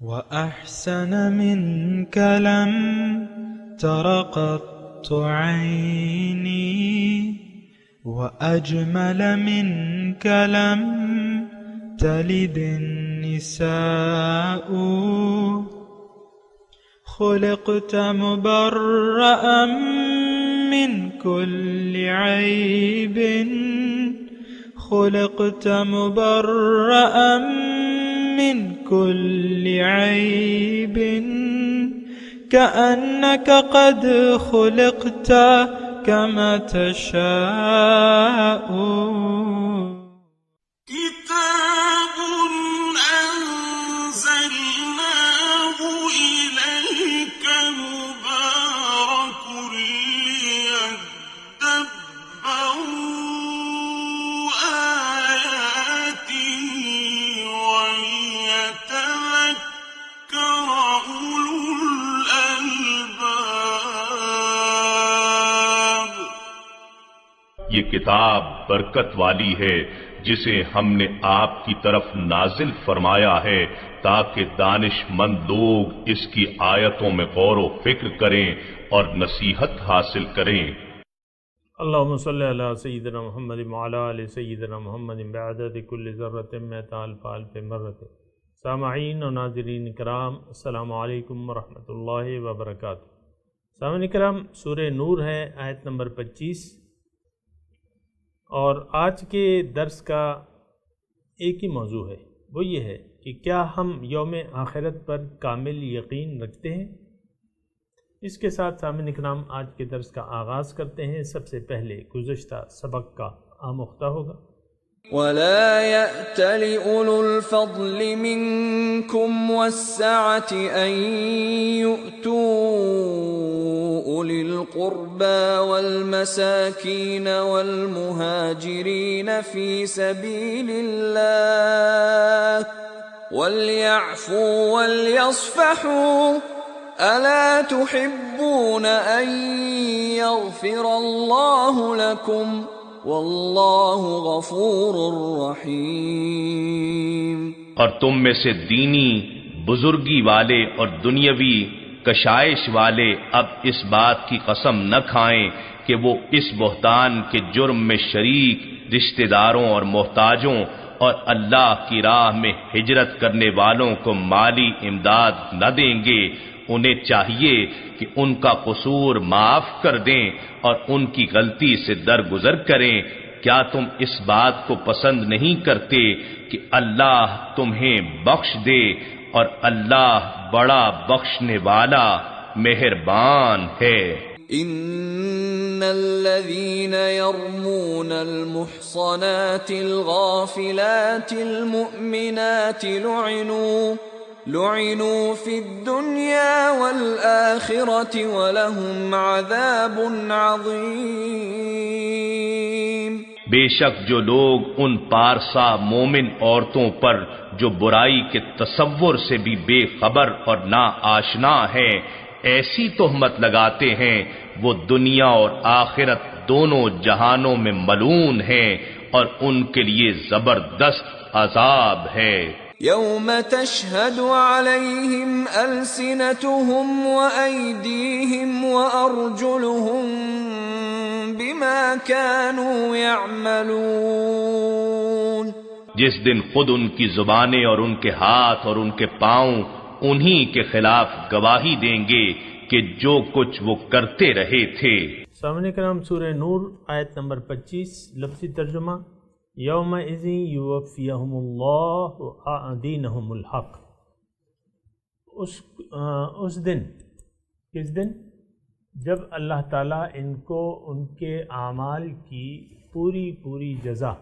وأحسن منك لم تر قط عيني وأجمل منك لم تلد النساء خلقت مبرأ من كل عيب خلقت مبرأ من كل عيب كأنك قد خلقت كما تشاء كتاب أنزلناه إليك مبارك ليدبروا آياته وليتذكر أولو الألباب۔ یہ کتاب برکت والی ہے جسے ہم نے آپ کی طرف نازل فرمایا ہے تاکہ دانش مند لوگ اس کی آیتوں میں غور و فکر کریں اور نصیحت حاصل کریں۔ اللہم صلی علی سیدنا محمد وعلی آل سیدنا محمد بعدد کل ذرۃ مئۃ الف الف مرۃ۔ سامعین و ناظرین کرام، السلام علیکم ورحمۃ اللہ وبرکاتہ۔ سامعین کرام، سورہ نور ہے، آیت نمبر 25، اور آج کے درس کا ایک ہی موضوع ہے، وہ یہ ہے کہ کیا ہم یوم آخرت پر کامل یقین رکھتے ہیں؟ اس کے ساتھ سامعین اکرام آج کے درس کا آغاز کرتے ہیں۔ سب سے پہلے گزشتہ سبق کا آموختہ ہوگا۔ وَلَا يَأْتَلِ أُولُو الْفَضْلِ مِنكُمْ وَالسَّعَةِ أَن يُؤْتُوا أُولِي الْقُرْبَى وَالْمَسَاكِينَ وَالْمُهَاجِرِينَ فِي سَبِيلِ اللَّهِ وَلْيَعْفُوا وَلْيَصْفَحُوا أَلَا تُحِبُّونَ أَن يَغْفِرَ اللَّهُ لَكُمْ واللہ غفور رحیم۔ اور تم میں سے دینی بزرگی والے اور دنیاوی کشائش والے اب اس بات کی قسم نہ کھائیں کہ وہ اس بہتان کے جرم میں شریک رشتہ داروں اور محتاجوں اور اللہ کی راہ میں ہجرت کرنے والوں کو مالی امداد نہ دیں گے۔ انہیں چاہیے کہ ان کا قصور معاف کر دیں اور ان کی غلطی سے درگزر کریں۔ کیا تم اس بات کو پسند نہیں کرتے کہ اللہ تمہیں بخش دے، اور اللہ بڑا بخشنے والا مہربان ہے۔ ان الذين يرمون المحصنات الغافلات المؤمنات لعنوا في الدنيا والآخرة ولهم عذاب عظيم۔ بے شک جو لوگ ان پارسا مومن عورتوں پر جو برائی کے تصور سے بھی بے خبر اور نا آشنا ہیں ایسی تہمت لگاتے ہیں، وہ دنیا اور آخرت دونوں جہانوں میں ملعون ہیں اور ان کے لیے زبردست عذاب ہے۔ یوم تشہد علیہم السنتہم وایدیہم وارجلہم بما كانوا يعملون۔ جس دن خود ان کی زبانیں اور ان کے ہاتھ اور ان کے پاؤں انہی کے خلاف گواہی دیں گے کہ جو کچھ وہ کرتے رہے تھے۔ سامعین کرام، سورہ نور آیت نمبر 25، لفظی ترجمہ یومئذ یوفیہم اللہ دینہم الحق۔ اس دن، کس دن؟ جب اللہ تعالیٰ ان کو ان کے اعمال کی پوری جزا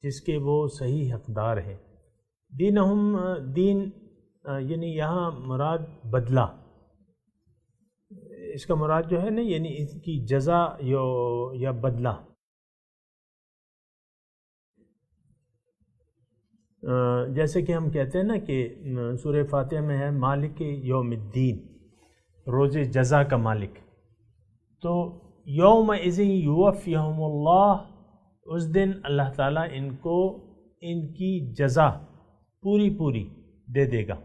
جس کے وہ صحیح حقدار ہیں۔ دینہم، دین یعنی یہاں مراد بدلہ، اس کا مراد جو ہے نا یعنی اس کی جزا یا بدلہ۔ جیسے کہ ہم کہتے ہیں نا کہ سورہ فاتحہ میں ہے مالک یوم الدین، روز جزا کا مالک۔ تو یومئذ یوفیہم اللہ، اس دن اللہ تعالیٰ ان کو ان کی جزا پوری دے دے گا،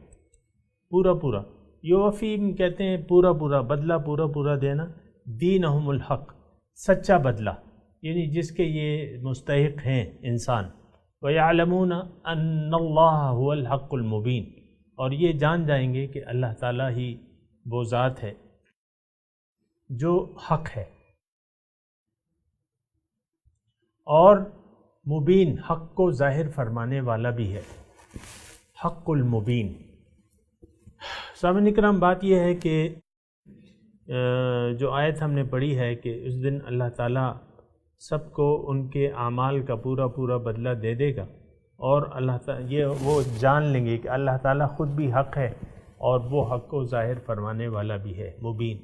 پورا پورا، یوفیم کہتے ہیں پورا پورا بدلہ، پورا پورا دینا، دینہم الحق سچا بدلہ، یعنی جس کے یہ مستحق ہیں انسان، وَيَعْلَمُونَ أَنَّ اللَّهَ هُوَ الْحَقُّ الْمُبِينُ، اور یہ جان جائیں گے کہ اللہ تعالیٰ ہی وہ ذات ہے جو حق ہے، اور مبین حق کو ظاہر فرمانے والا بھی ہے، حق المبین۔ سامعین کرام، بات یہ ہے کہ جو آیت ہم نے پڑھی ہے کہ اس دن اللہ تعالیٰ سب کو ان کے اعمال کا پورا پورا بدلہ دے دے گا، اور اللہ تعالیٰ یہ وہ جان لیں گے کہ اللہ تعالیٰ خود بھی حق ہے اور وہ حق کو ظاہر فرمانے والا بھی ہے، مبین۔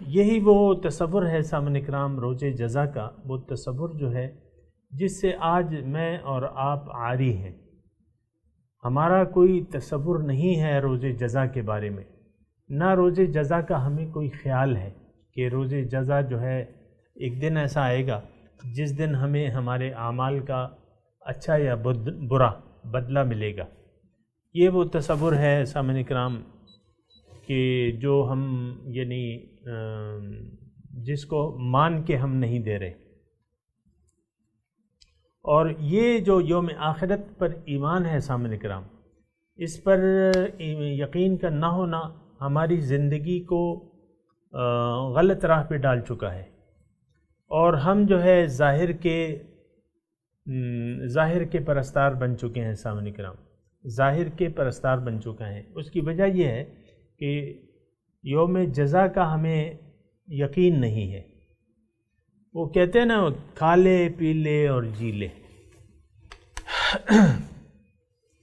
یہی وہ تصور ہے سامعین کرام روز جزا کا، وہ تصور جو ہے جس سے آج میں اور آپ عاری ہیں۔ ہمارا کوئی تصور نہیں ہے روز جزا کے بارے میں، نہ روز جزا کا ہمیں کوئی خیال ہے کہ روز جزا جو ہے ایک دن ایسا آئے گا جس دن ہمیں ہمارے اعمال کا اچھا یا برا بدلہ ملے گا۔ یہ وہ تصور ہے سامعین کرام کہ جو ہم یعنی جس کو مان کے ہم نہیں دے رہے، اور یہ جو یوم آخرت پر ایمان ہے سامعین کرام، اس پر یقین کا نہ ہونا ہماری زندگی کو غلط راہ پہ ڈال چکا ہے، اور ہم جو ہے ظاہر کے پرستار بن چکے ہیں سامعین کرام، ظاہر کے پرستار بن چکا ہیں۔ اس کی وجہ یہ ہے کہ یوم جزا کا ہمیں یقین نہیں ہے۔ وہ کہتے ہیں نا، کھا لے پی لے اور جی لے،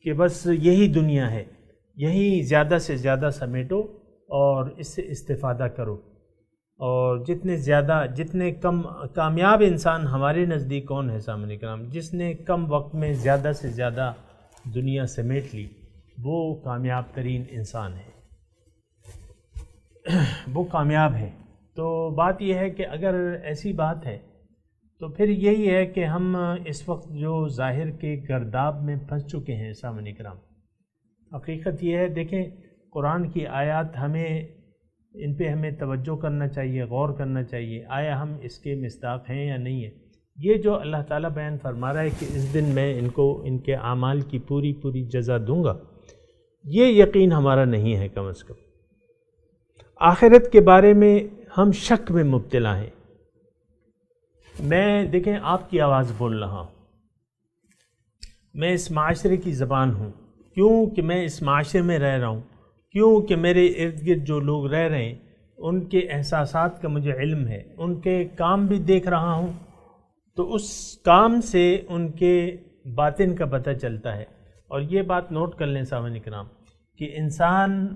کہ بس یہی دنیا ہے، یہی زیادہ سے زیادہ سمیٹو اور اس سے استفادہ کرو، اور جتنے کم کامیاب انسان ہمارے نزدیک کون ہے سامعین کرام؟ جس نے کم وقت میں زیادہ سے زیادہ دنیا سمیٹ لی، وہ کامیاب ترین انسان ہے، وہ کامیاب ہے۔ تو بات یہ ہے کہ اگر ایسی بات ہے تو پھر یہی ہے کہ ہم اس وقت جو ظاہر کے گرداب میں پھنس چکے ہیں سامعین کرام۔ حقیقت یہ ہے، دیکھیں قرآن کی آیات ان پہ ہمیں توجہ کرنا چاہیے، غور کرنا چاہیے، آیا ہم اس کے مصداق ہیں یا نہیں ہے۔ یہ جو اللہ تعالیٰ بیان فرما رہا ہے کہ اس دن میں ان کو ان کے اعمال کی پوری پوری جزا دوں گا، یہ یقین ہمارا نہیں ہے کم از کم۔ آخرت کے بارے میں ہم شک میں مبتلا ہیں۔ میں دیکھیں آپ کی آواز بول رہا ہوں، میں اس معاشرے کی زبان ہوں، کیوں کہ میں اس معاشرے میں رہ رہا ہوں، کیوں کہ میرے ارد گرد جو لوگ رہ رہے ہیں ان کے احساسات کا مجھے علم ہے، ان کے کام بھی دیکھ رہا ہوں، تو اس کام سے ان کے باطن کا پتہ چلتا ہے۔ اور یہ بات نوٹ کر لیں سامعین کرام کہ انسان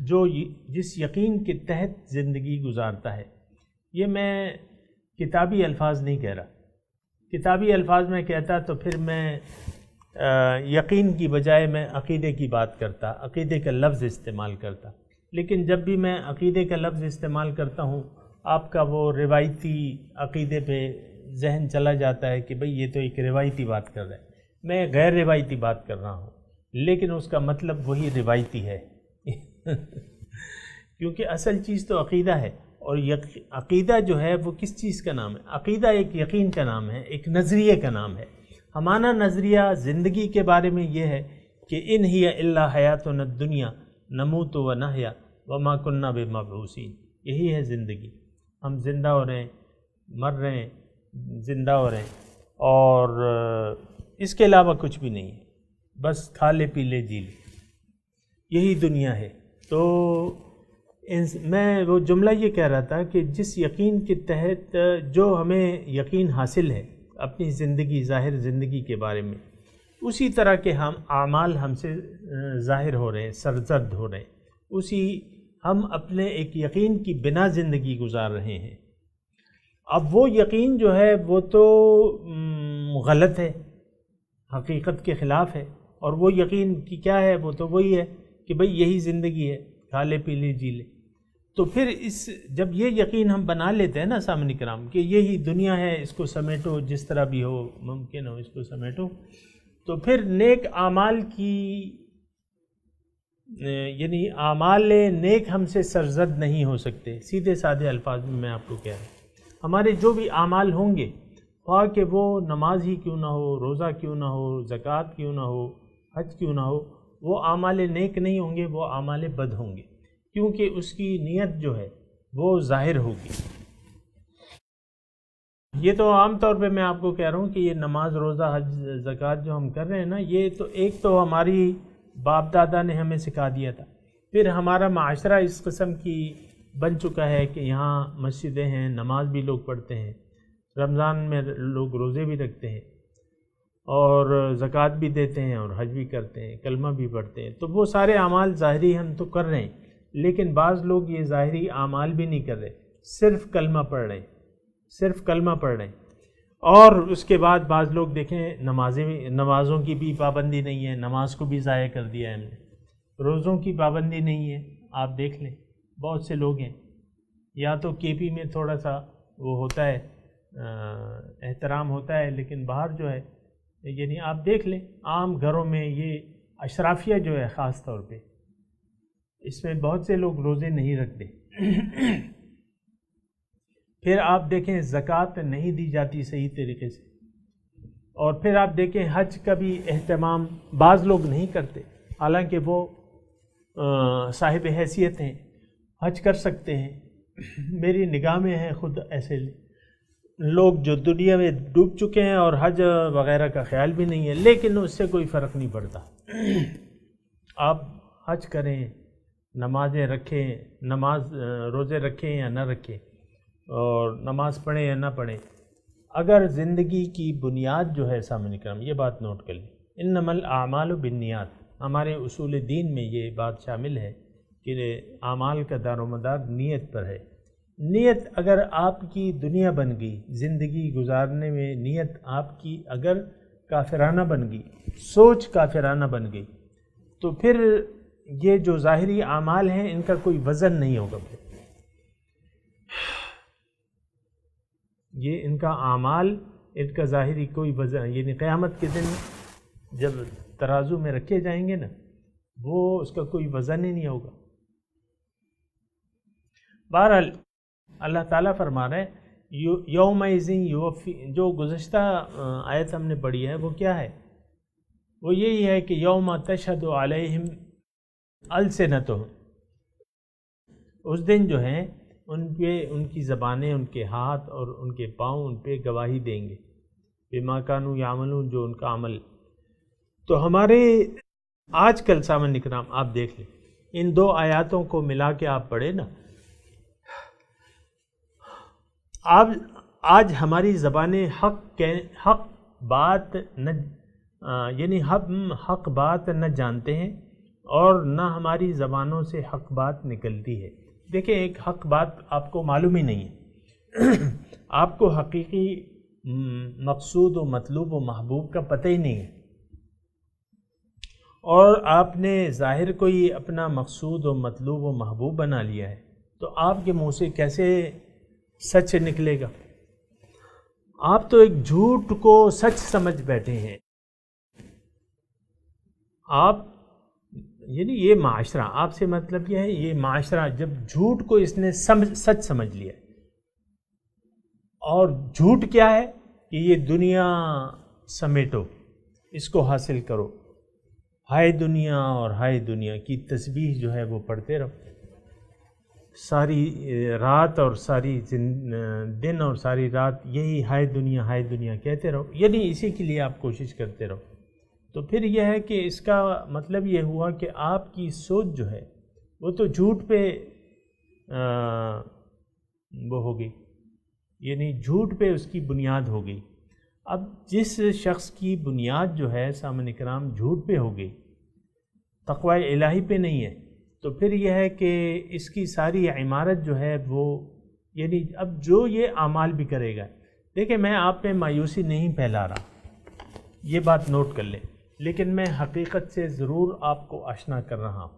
جو جس یقین کے تحت زندگی گزارتا ہے، یہ میں کتابی الفاظ نہیں کہہ رہا، کتابی الفاظ میں کہتا تو پھر میں یقین کی بجائے میں عقیدے کی بات کرتا، عقیدے کا لفظ استعمال کرتا، لیکن جب بھی میں عقیدے کا لفظ استعمال کرتا ہوں آپ کا وہ روایتی عقیدے پہ ذہن چلا جاتا ہے کہ بھئی یہ تو ایک روایتی بات کر رہا ہے۔ میں غیر روایتی بات کر رہا ہوں، لیکن اس کا مطلب وہی روایتی ہے کیونکہ اصل چیز تو عقیدہ ہے، اور عقیدہ جو ہے وہ کس چیز کا نام ہے؟ عقیدہ ایک یقین کا نام ہے، ایک نظریے کا نام ہے۔ ہمارا نظریہ زندگی کے بارے میں یہ ہے کہ ان ہی الا حیاتنا الدنیا نموت و نحیا وما کننا بمبعوثین، یہی ہے زندگی، ہم زندہ ہو رہے ہیں، مر رہے ہیں، زندہ ہو رہے ہیں، اور اس کے علاوہ کچھ بھی نہیں ہے، بس کھا لے پی لے جی لے، یہی دنیا ہے۔ تو میں وہ جملہ یہ کہہ رہا تھا کہ جس یقین کے تحت جو ہمیں یقین حاصل ہے اپنی زندگی، ظاہر زندگی کے بارے میں، اسی طرح کے ہم اعمال ہم سے ظاہر ہو رہے ہیں، سرزد ہو رہے ہیں، ہم اپنے ایک یقین کی بنا زندگی گزار رہے ہیں۔ اب وہ یقین جو ہے وہ تو غلط ہے، حقیقت کے خلاف ہے، اور وہ یقین کی کیا ہے؟ وہ تو وہی ہے کہ بھئی یہی زندگی ہے، کھا لے پی لے جی لے۔ تو پھر جب یہ یقین ہم بنا لیتے ہیں نا سامعین کرام کہ یہی دنیا ہے، اس کو سمیٹو، جس طرح بھی ہو ممکن ہو اس کو سمیٹو، تو پھر نیک اعمال کی یعنی اعمال نیک ہم سے سرزد نہیں ہو سکتے. سیدھے سادھے الفاظ میں آپ کو کہہ رہا ہوں، ہمارے جو بھی اعمال ہوں گے، خواہ کہ وہ نماز ہی کیوں نہ ہو، روزہ کیوں نہ ہو، زکوٰۃ کیوں نہ ہو، حج کیوں نہ ہو، وہ اعمال نیک نہیں ہوں گے، وہ اعمال بد ہوں گے، کیونکہ اس کی نیت جو ہے وہ ظاہر ہوگی. یہ تو عام طور پہ میں آپ کو کہہ رہا ہوں کہ یہ نماز، روزہ، حج، زکوٰۃ جو ہم کر رہے ہیں نا، یہ تو ایک تو ہماری باپ دادا نے ہمیں سکھا دیا تھا، پھر ہمارا معاشرہ اس قسم کی بن چکا ہے کہ یہاں مسجدیں ہیں، نماز بھی لوگ پڑھتے ہیں، رمضان میں لوگ روزے بھی رکھتے ہیں اور زکوٰۃ بھی دیتے ہیں اور حج بھی کرتے ہیں، کلمہ بھی پڑھتے ہیں. تو وہ سارے اعمال ظاہری ہم تو کر رہے ہیں، لیکن بعض لوگ یہ ظاہری اعمال بھی نہیں کر رہے، صرف کلمہ پڑھ رہے ہیں، صرف کلمہ پڑھ رہے ہیں. اور اس کے بعد بعض لوگ دیکھیں نمازوں کی بھی پابندی نہیں ہے، نماز کو بھی ضائع کر دیا ہے ہم نے. روزوں کی پابندی نہیں ہے، آپ دیکھ لیں بہت سے لوگ ہیں. یا تو کے پی میں تھوڑا سا وہ ہوتا ہے، احترام ہوتا ہے، لیکن باہر جو ہے یعنی آپ دیکھ لیں عام گھروں میں یہ اشرافیہ جو ہے خاص طور پہ، اس میں بہت سے لوگ روزے نہیں رکھتے. پھر آپ دیکھیں زکوٰۃ نہیں دی جاتی صحیح طریقے سے، اور پھر آپ دیکھیں حج کا بھی اہتمام بعض لوگ نہیں کرتے، حالانکہ وہ صاحب حیثیت ہیں، حج کر سکتے ہیں. میری نگاہ میں ہے خود ایسے لوگ جو دنیا میں ڈوب چکے ہیں اور حج وغیرہ کا خیال بھی نہیں ہے، لیکن اس سے کوئی فرق نہیں پڑتا. آپ حج کریں، نمازیں رکھیں، روزے رکھیں یا نہ رکھیں، اور نماز پڑھیں یا نہ پڑھیں، اگر زندگی کی بنیاد جو ہے سامنے کرام، یہ بات نوٹ کر لیں، انما الاعمال بالنیات، ہمارے اصول دین میں یہ بات شامل ہے کہ اعمال کا دار و مدار نیت پر ہے. نیت اگر آپ کی دنیا بن گئی، زندگی گزارنے میں نیت آپ کی اگر کافرانہ بن گئی، سوچ کافرانہ بن گئی، تو پھر یہ جو ظاہری اعمال ہیں ان کا کوئی وزن نہیں ہوگا. یہ ان کا اعمال، ان کا ظاہری کوئی وزن، یعنی قیامت کے دن جب ترازو میں رکھے جائیں گے نا، وہ اس کا کوئی وزن ہی نہیں ہوگا. بہرحال اللہ تعالیٰ فرما رہے ہیں یومئذ یوفی، جو گزشتہ آیت ہم نے پڑھی ہے وہ کیا ہے؟ وہ یہی ہے کہ یوم تشہد علیہم السنتہم، اس دن جو ہے ان پہ ان کی زبانیں، ان کے ہاتھ اور ان کے پاؤں ان پہ گواہی دیں گے، بما کانوا یعملون، جو ان کا عمل. تو ہمارے آج کل سامعین کرام آپ دیکھ لیں، ان دو آیاتوں کو ملا کے آپ پڑھیں نا، آج ہماری زبانیں حق بات نہ، یعنی ہم حق بات نہ جانتے ہیں اور نہ ہماری زبانوں سے حق بات نکلتی ہے. دیکھیں ایک حق بات آپ کو معلوم ہی نہیں ہے، آپ کو حقیقی مقصود و مطلوب و محبوب کا پتہ ہی نہیں ہے، اور آپ نے ظاہر کو ہی اپنا مقصود و مطلوب و محبوب بنا لیا ہے، تو آپ کے منہ سے کیسے سچ نکلے گا؟ آپ تو ایک جھوٹ کو سچ سمجھ بیٹھے ہیں. آپ یعنی یہ معاشرہ، آپ سے مطلب یہ ہے، یہ معاشرہ جب جھوٹ کو اس نے سچ سمجھ لیا، اور جھوٹ کیا ہے کہ یہ دنیا سمیٹو، اس کو حاصل کرو، ہائے دنیا اور ہائے دنیا کی تسبیح جو ہے وہ پڑھتے رہو، ساری رات اور ساری دن اور ساری رات یہی ہائے دنیا کہتے رہو، یعنی اسی کے لیے آپ کوشش کرتے رہو. تو پھر یہ ہے کہ اس کا مطلب یہ ہوا کہ آپ کی سوچ جو ہے وہ تو جھوٹ پہ وہ ہو گئی، یعنی جھوٹ پہ اس کی بنیاد ہو گئی. اب جس شخص کی بنیاد جو ہے سامعین کرام جھوٹ پہ ہو گئی، تقوی الہی پہ نہیں ہے، تو پھر یہ ہے کہ اس کی ساری عمارت جو ہے وہ، یعنی اب جو یہ اعمال بھی کرے گا، دیکھیں میں آپ پہ مایوسی نہیں پھیلا رہا، یہ بات نوٹ کر لیں، لیکن میں حقیقت سے ضرور آپ کو آشنا کر رہا ہوں.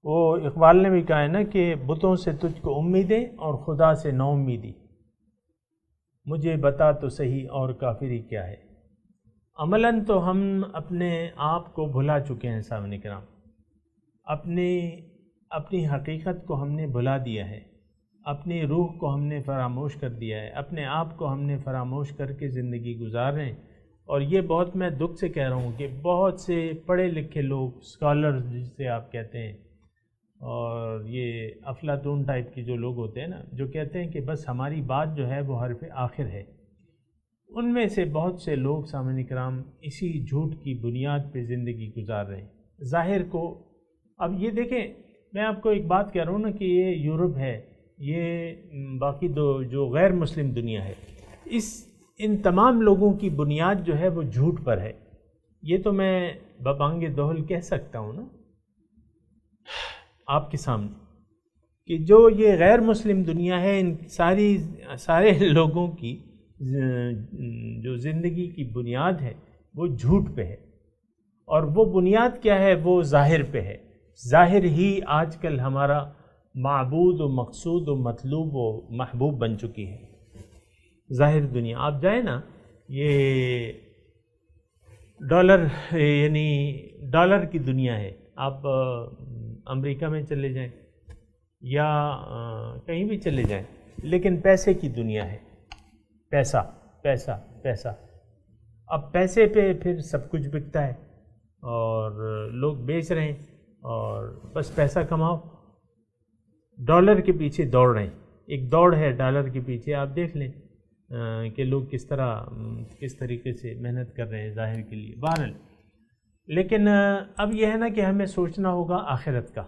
وہ اقبال نے بھی کہا ہے نا کہ بتوں سے تجھ کو امیدیں اور خدا سے نو امیدی، مجھے بتا تو صحیح اور کافری کیا ہے. عملاً تو ہم اپنے آپ کو بھلا چکے ہیں سامعین کرام، اپنی حقیقت کو ہم نے بھلا دیا ہے، اپنی روح کو ہم نے فراموش کر دیا ہے، اپنے آپ کو ہم نے فراموش کر کے زندگی گزار رہے ہیں۔ اور یہ بہت میں دکھ سے کہہ رہا ہوں کہ بہت سے پڑھے لکھے لوگ، اسکالر جسے آپ کہتے ہیں، اور یہ افلاطون ٹائپ کے جو لوگ ہوتے ہیں نا، جو کہتے ہیں کہ بس ہماری بات جو ہے وہ حرف آخر ہے، ان میں سے بہت سے لوگ سامعین کرام اسی جھوٹ کی بنیاد پہ زندگی گزار رہے ہیں۔ ظاہر کو اب یہ دیکھیں، میں آپ کو ایک بات کہہ رہا ہوں نا کہ یہ یورپ ہے، یہ باقی جو غیر مسلم دنیا ہے، ان تمام لوگوں کی بنیاد جو ہے وہ جھوٹ پر ہے۔ یہ تو میں ببانگ دہل کہہ سکتا ہوں نا آپ کے سامنے کہ جو یہ غیر مسلم دنیا ہے، ان سارے لوگوں کی جو زندگی کی بنیاد ہے وہ جھوٹ پہ ہے، اور وہ بنیاد کیا ہے؟ وہ ظاہر پہ ہے۔ ظاہر ہی آج کل ہمارا معبود و مقصود و مطلوب و محبوب بن چکی ہے۔ ظاہر دنیا، آپ جائیں نا، یہ ڈالر، یعنی ڈالر کی دنیا ہے، آپ امریکہ میں چلے جائیں یا کہیں بھی چلے جائیں، لیکن پیسے کی دنیا ہے، پیسہ پیسہ پیسہ۔ اب پیسے پہ پھر سب کچھ بکتا ہے اور لوگ بیچ رہے ہیں، اور بس پیسہ کماؤ، ڈالر کے پیچھے دوڑ رہے ہیں۔ ایک دوڑ ہے ڈالر کے پیچھے، آپ دیکھ لیں کہ لوگ کس طریقے سے محنت کر رہے ہیں ظاہر کے لیے۔ بہرحال لیکن اب یہ ہے نا کہ ہمیں سوچنا ہوگا آخرت کا۔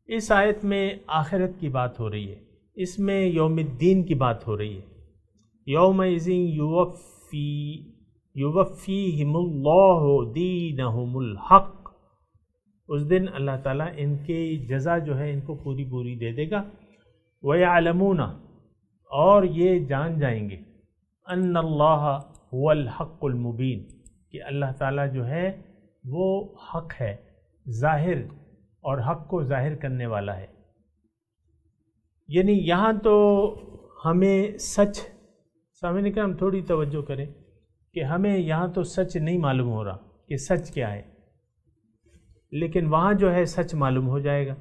اس آیت میں آخرت کی بات ہو رہی ہے، اس میں یوم الدین کی بات ہو رہی ہے۔ یومئذ یوفیہم اللہ دینہم الحق، اس دن اللہ تعالیٰ ان کی جزا جو ہے ان کو پوری دے دے گا۔ وَيَعْلَمُونَ، اور یہ جان جائیں گے، ان اللہ هو الحق المبین، کہ اللہ تعالیٰ جو ہے وہ حق ہے، ظاہر، اور حق کو ظاہر کرنے والا ہے۔ یعنی یہاں تو ہمیں سچ، سامعین کرام تھوڑی توجہ کریں کہ ہمیں یہاں تو سچ نہیں معلوم ہو رہا کہ سچ کیا ہے، لیکن وہاں جو ہے سچ معلوم ہو جائے گا۔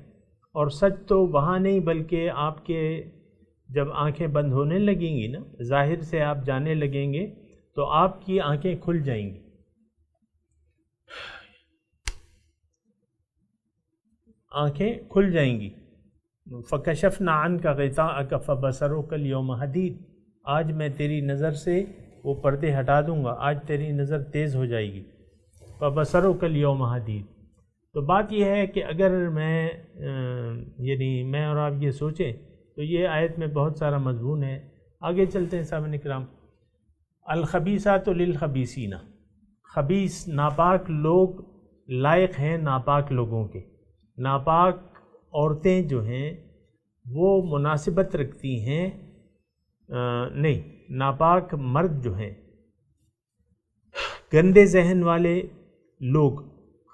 اور سچ تو وہاں نہیں، بلکہ آپ کے جب آنکھیں بند ہونے لگیں گی نا، ظاہر سے آپ جانے لگیں گے تو آپ کی آنکھیں کھل جائیں گی۔ آنکھیں کھل جائیں گی۔ فَكَشَفْنَا عَنْكَ غِطَاءَكَ فَبَصَرُكَ الْيَوْمَ حَدِيدٌ، آج میں تیری نظر سے وہ پردے ہٹا دوں گا، آج تیری نظر تیز ہو جائے گی۔ فَبَصَرُكَ الْيَوْمَ حَدِيدٌ۔ تو بات یہ ہے کہ اگر میں اور آپ یہ سوچیں تو یہ آیت میں بہت سارا مضمون ہے۔ آگے چلتے ہیں سامعین کرام۔ الخبیثات للخبیثین، خبیث ناپاک لوگ لائق ہیں ناپاک لوگوں کے۔ ناپاک عورتیں جو ہیں وہ مناسبت رکھتی ہیں، نہیں، ناپاک مرد جو ہیں، گندے ذہن والے لوگ،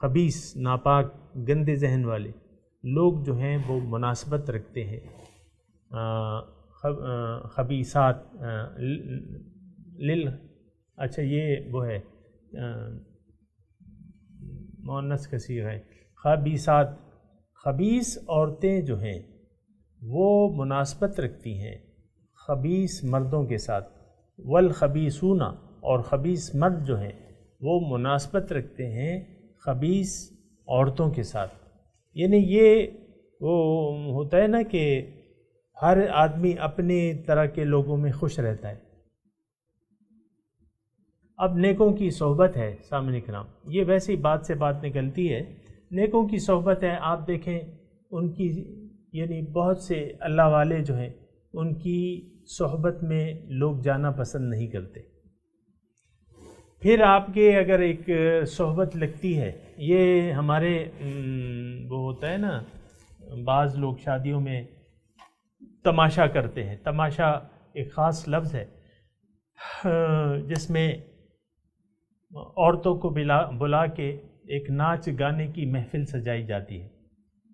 خبیث ناپاک گندے ذہن والے لوگ جو ہیں وہ مناسبت رکھتے ہیں۔ خبیثات اچھا یہ وہ ہے مؤنث کا صیغہ ہے، خبیثات، خبیث عورتیں جو ہیں وہ مناسبت رکھتی ہیں خبیث مردوں کے ساتھ۔ والخبیثون، اور خبیث مرد جو ہیں وہ مناسبت رکھتے ہیں خبیث عورتوں کے ساتھ۔ یعنی یہ وہ ہوتا ہے نا کہ ہر آدمی اپنے طرح کے لوگوں میں خوش رہتا ہے۔ اب نیکوں کی صحبت ہے سامعین کرام، یہ ویسے ہی بات سے بات نکلتی ہے، نیکوں کی صحبت ہے۔ آپ دیکھیں ان کی، یعنی بہت سے اللہ والے جو ہیں ان کی صحبت میں لوگ جانا پسند نہیں کرتے۔ پھر آپ کے اگر ایک صحبت لگتی ہے، یہ ہمارے وہ ہوتا ہے نا، بعض لوگ شادیوں میں تماشا کرتے ہیں۔ تماشا ایک خاص لفظ ہے جس میں عورتوں کو بلا کے ایک ناچ گانے کی محفل سجائی جاتی ہے،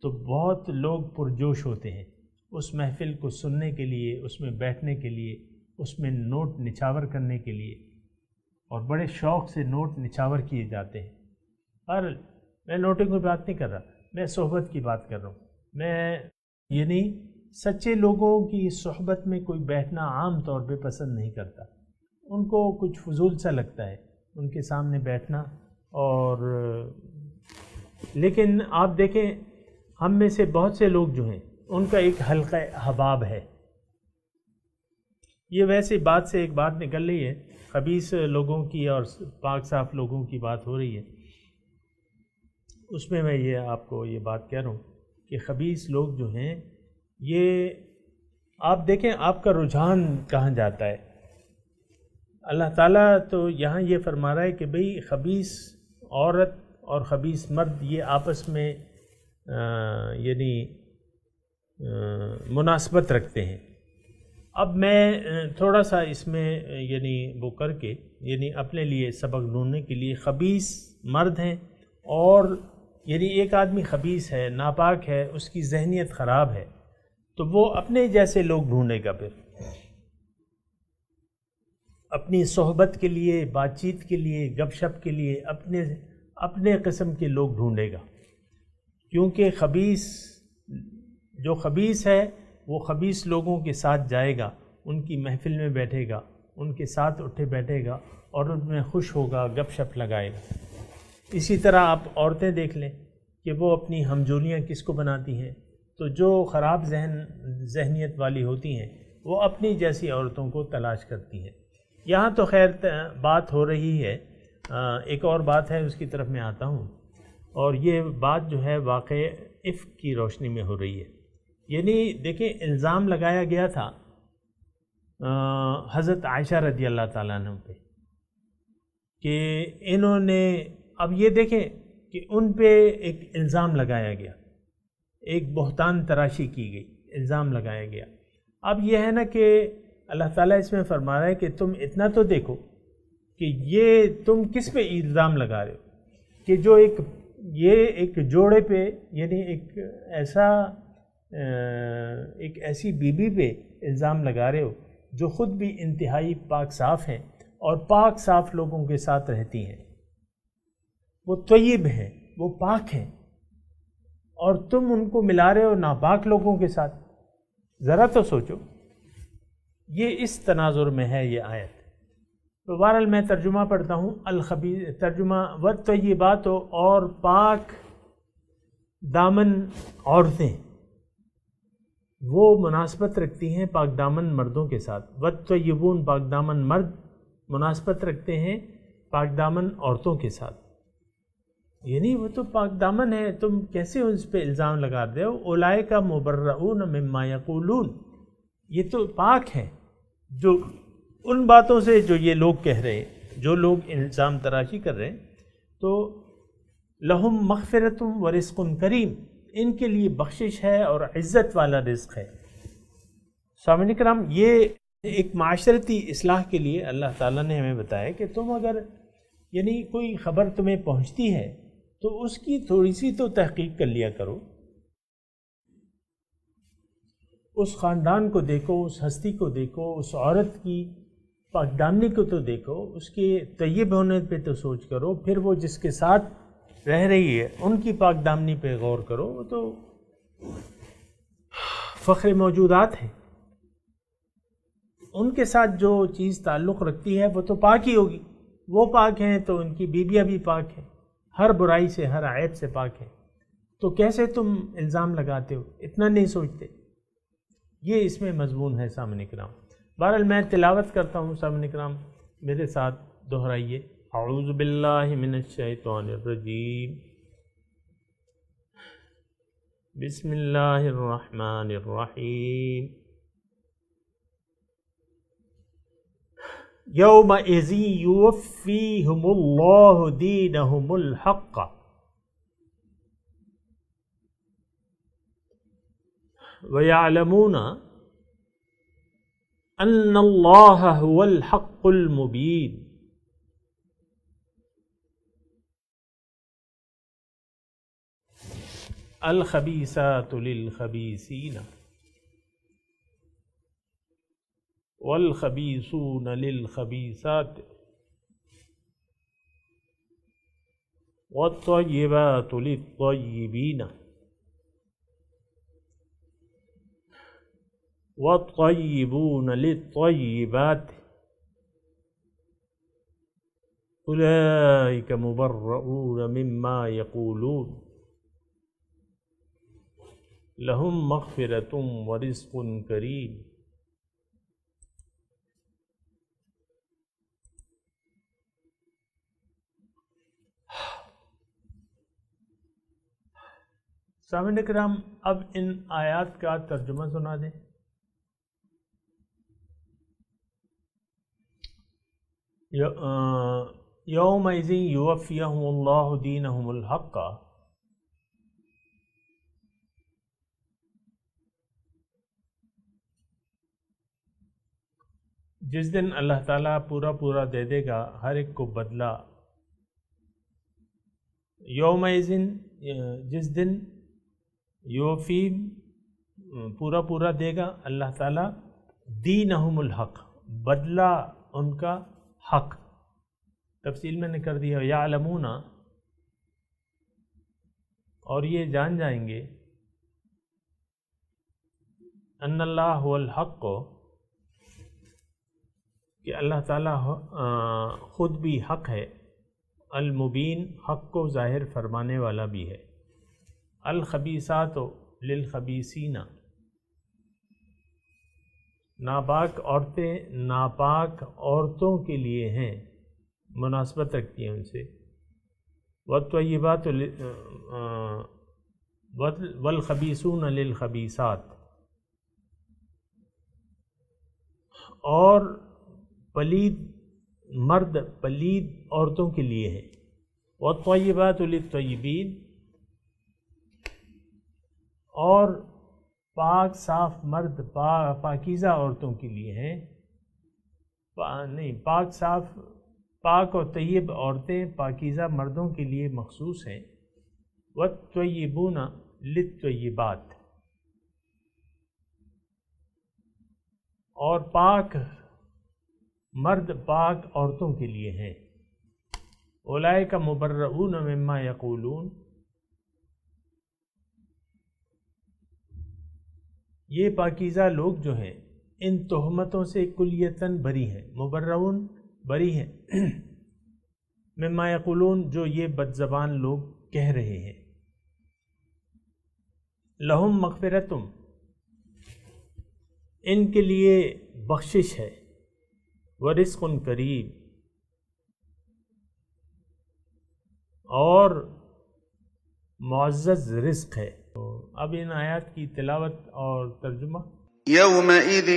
تو بہت لوگ پرجوش ہوتے ہیں اس محفل کو سننے کے لیے، اس میں بیٹھنے کے لیے، اس میں نوٹ نچھاور کرنے کے لیے۔ اور بڑے شوق سے نوٹ نچھاور کیے جاتے ہیں۔ اور میں نوٹنگ کی بات نہیں کر رہا، میں صحبت کی بات کر رہا ہوں۔ میں یعنی سچے لوگوں کی صحبت میں کوئی بیٹھنا عام طور پہ پسند نہیں کرتا، ان کو کچھ فضول سا لگتا ہے ان کے سامنے بیٹھنا۔ اور لیکن آپ دیکھیں ہم میں سے بہت سے لوگ جو ہیں ان کا ایک حلقہ احباب ہے۔ یہ ویسے بات سے ایک بات نکل رہی ہے، خبیث لوگوں کی اور پاک صاف لوگوں کی بات ہو رہی ہے، اس میں یہ آپ کو یہ بات کہہ رہا ہوں کہ خبیث لوگ جو ہیں یہ آپ دیکھیں آپ کا رجحان کہاں جاتا ہے۔ اللہ تعالیٰ تو یہاں یہ فرما رہا ہے کہ بھئی خبیث عورت اور خبیث مرد یہ آپس میں یعنی مناسبت رکھتے ہیں۔ اب میں تھوڑا سا اس میں یعنی وہ کر کے یعنی اپنے لیے سبق ڈھونڈنے کے لیے، خبیث مرد ہیں اور یعنی ایک آدمی خبیث ہے، ناپاک ہے، اس کی ذہنیت خراب ہے، تو وہ اپنے جیسے لوگ ڈھونڈے گا، پھر اپنی صحبت کے لیے، بات چیت کے لیے، گپ شپ کے لیے اپنے قسم کے لوگ ڈھونڈے گا، کیونکہ جو خبیث ہے وہ خبیث لوگوں کے ساتھ جائے گا، ان کی محفل میں بیٹھے گا، ان کے ساتھ اٹھے بیٹھے گا اور ان میں خوش ہوگا، گپ شپ لگائے گا۔ اسی طرح آپ عورتیں دیکھ لیں کہ وہ اپنی ہمجولیاں کس کو بناتی ہیں، تو جو خراب ذہنیت والی ہوتی ہیں وہ اپنی جیسی عورتوں کو تلاش کرتی ہیں۔ یہاں تو خیر بات ہو رہی ہے، ایک اور بات ہے اس کی طرف میں آتا ہوں، اور یہ بات جو ہے واقع عفق کی روشنی میں ہو رہی ہے۔ یعنی دیکھیں الزام لگایا گیا تھا حضرت عائشہ رضی اللہ تعالیٰ عنہ پہ کہ انہوں نے، اب یہ دیکھیں کہ ان پہ ایک الزام لگایا گیا، ایک بہتان تراشی کی گئی، الزام لگایا گیا۔ اب یہ ہے نا کہ اللہ تعالیٰ اس میں فرما رہا ہے کہ تم اتنا تو دیکھو کہ یہ تم کس پہ الزام لگا رہے ہو، کہ جو ایک جوڑے پہ یعنی ایک ایسی بیوی پہ الزام لگا رہے ہو جو خود بھی انتہائی پاک صاف ہیں اور پاک صاف لوگوں کے ساتھ رہتی ہیں، وہ طیب ہیں، وہ پاک ہیں، اور تم ان کو ملا رہے ہو ناپاک لوگوں کے ساتھ۔ ذرا تو سوچو، یہ اس تناظر میں ہے یہ آیت۔ تو بہرحال میں ترجمہ پڑھتا ہوں، ترجمہ والطیبات اور پاک دامن عورتیں وہ مناسبت رکھتی ہیں پاک دامن مردوں کے ساتھ، والطیبون پاک دامن مرد مناسبت رکھتے ہیں پاک دامن عورتوں کے ساتھ۔ یعنی وہ تو پاک دامن ہے، تم کیسے اس پہ الزام لگا رہے ہو؟ اولئک مبرؤون مما یقولون، یہ تو پاک ہیں جو ان باتوں سے جو یہ لوگ کہہ رہے ہیں، جو لوگ الزام تراشی کر رہے ہیں، تو لہم مغفرۃ و رزق کریم، ان کے لیے بخشش ہے اور عزت والا رزق ہے۔ سامعین کرام، یہ ایک معاشرتی اصلاح کے لیے اللہ تعالیٰ نے ہمیں بتایا کہ تم اگر یعنی کوئی خبر تمہیں پہنچتی ہے تو اس کی تھوڑی سی تو تحقیق کر لیا کرو، اس خاندان کو دیکھو، اس ہستی کو دیکھو، اس عورت کی پاک دامنی کو تو دیکھو، اس کے طیب ہونے پہ تو سوچ کرو، پھر وہ جس کے ساتھ رہ رہی ہے ان کی پاک دامنی پہ غور کرو، وہ تو فخر موجودات ہیں، ان کے ساتھ جو چیز تعلق رکھتی ہے وہ تو پاک ہی ہوگی، وہ پاک ہیں تو ان کی بیویاں بھی پاک ہیں، ہر برائی سے ہر عیب سے پاک ہیں، تو کیسے تم الزام لگاتے ہو؟ اتنا نہیں سوچتے؟ یہ اس میں مضمون ہے سامعین کرام۔ بہرحال میں تلاوت کرتا ہوں، سامعین کرام میرے ساتھ دہرائیے۔ اعوذ باللہ من الشیطان الرجیم، بسم اللہ الرحمن الرحیم۔ یومئذ یوفیہم اللہ دینہم الحق ویعلمون ان اللہ هو الحق المبین۔ الخبیثات للخبیثین والخبیثون للخبیثات والطیبات للطیبین والطیبون للطیبات اولئک مبرؤون مما یقولون لہم مغفرۃ ورزق کریم۔ سامعین کرام، اب ان آیات کا ترجمہ سنا دیں۔ یومئذ یوفیہم اللہ دینہم الحق، جس دن اللہ تعالیٰ پورا دے دے گا ہر ایک کو بدلہ۔ یومئذ جس دن، یوفی پورا دے گا اللہ تعالیٰ، دینہم الحق بدلہ ان کا حق۔ تفصیل میں نے کر دیا، یعلمون اور یہ جان جائیں گے، ان اللہ هو الحق کہ اللہ تعالیٰ خود بھی حق ہے، المبین حق کو ظاہر فرمانے والا بھی ہے، الخبیثات للخبیثین ناپاک عورتیں ناپاک عورتوں کے لیے ہیں، مناسبت رکھتی ہیں ان سے، والطیبات والخبیثون للخبیثات اور پلید مرد پلید عورتوں کے لیے ہیں، والطیبات للطیبین اور پاک صاف مرد پاکیزہ عورتوں کے لیے ہیں، پاک صاف پاک اور طیب عورتیں پاکیزہ مردوں کے لیے مخصوص ہیں، والطیبون للطیبات اور پاک مرد پاک عورتوں کے لیے ہیں، اولئک مبرؤون مما یقولون یہ پاکیزہ لوگ جو ہیں ان تہمتوں سے کلیتاً بری ہیں، مبرؤون بری ہیں، مما یقولون جو یہ بد زبان لوگ کہہ رہے ہیں، لہم مغفرتم ان کے لیے بخشش ہے، ورزق کریم اور معزز رزق ہے۔ تو اب ان آیات کی تلاوت اور ترجمہ۔ يومئذ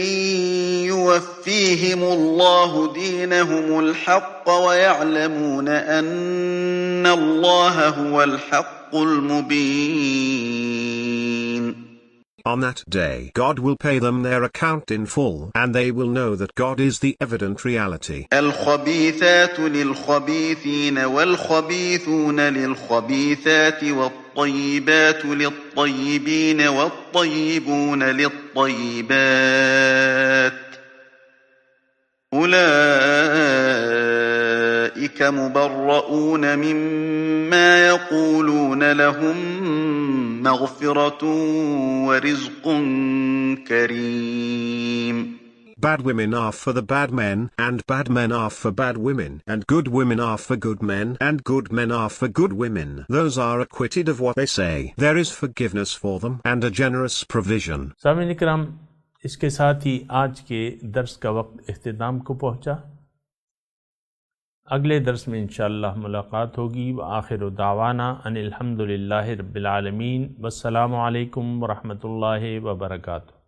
يوفيهم الله دينهم الحق ويعلمون أن الله هو الحق المبين. On that day God will pay them their account in full, and they will know that God is the evident reality. الخبيثات للخبيثين والخبيثون للخبيثات والطيبات للطيبين والطيبون للطيبات أولئك مبرؤون مما يقولون لهم مغفرة ورزق كريم. Bad women are for the bad men, and bad men are for bad women, and good women are for good men, and good men are for good women. Those are acquitted of what they say. There is forgiveness for them, and a generous provision. سامعین اکرام، اس کے ساتھ ہی آج کے درس کا وقت اختتام کو پہنچا۔ اگلے درس میں انشاءاللہ ملاقات ہوگی۔ وآخر دعوانا ان الحمد للہ رب العالمین، والسلام علیکم ورحمۃ اللہ وبرکاتہ۔